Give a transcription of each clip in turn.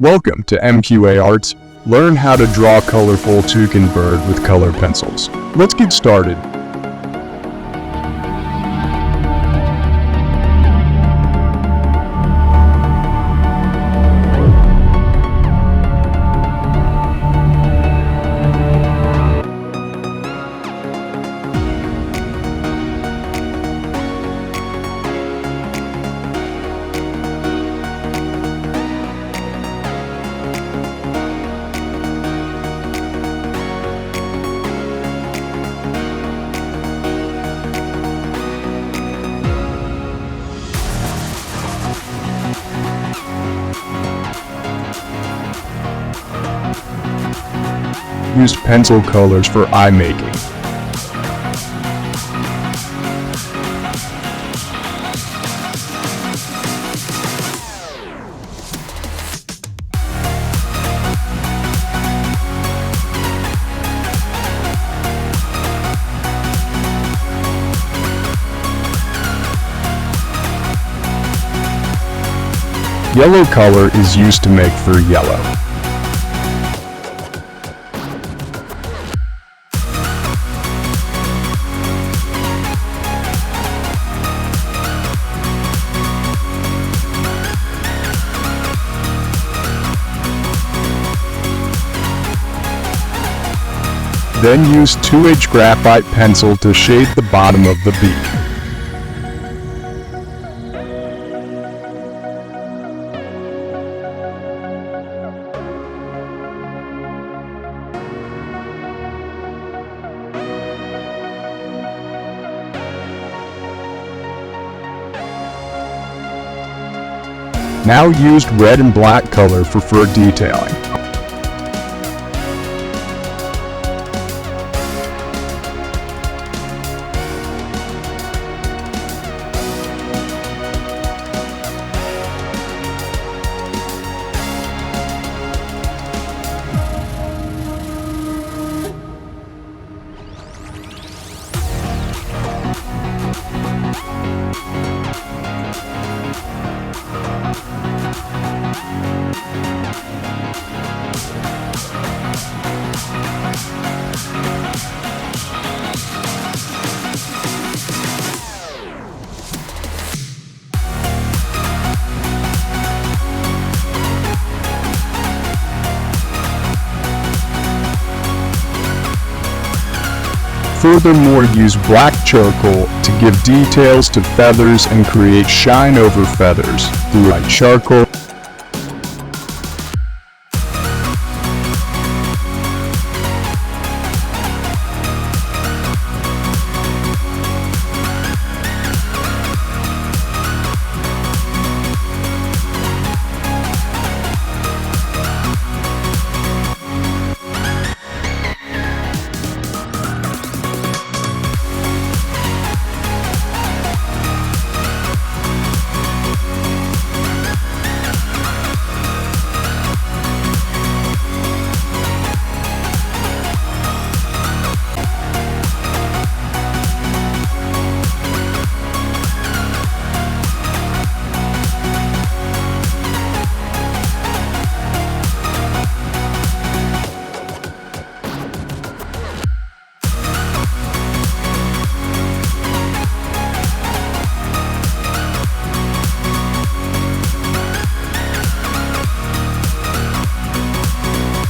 Welcome to MQA Arts. Learn how to draw a colorful toucan bird with colored pencils. Let's get started. Use pencil colors for eye making. Yellow color is used to make fur yellow. Then use 2H graphite pencil to shade the bottom of the beak. Now use red and black color for fur detailing. Furthermore, use black charcoal to give details to feathers and create shine over feathers through light charcoal.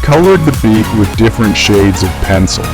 Colored the beak with different shades of pencil.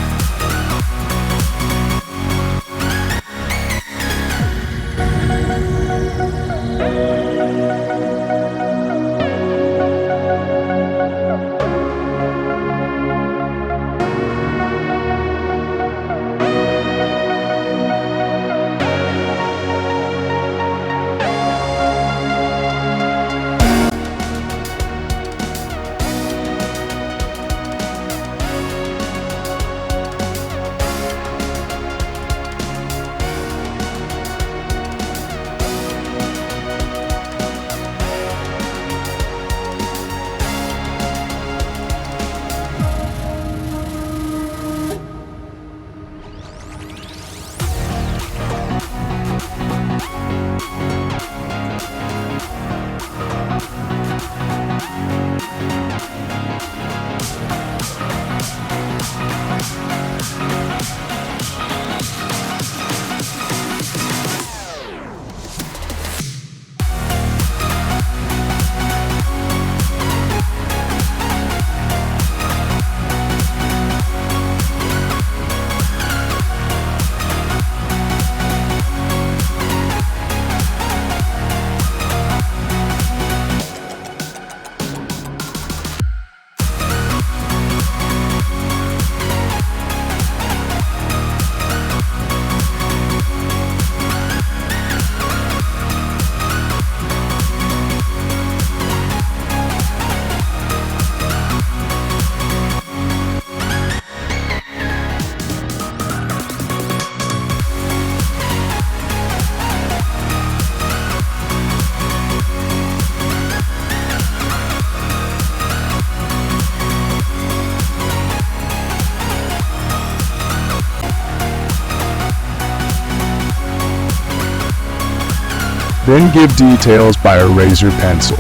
Then give details by a razor pencil.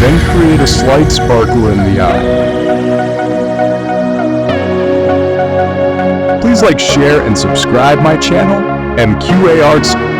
Then create a slight sparkle in the eye. Please like, share, and subscribe my channel, MQA Arts.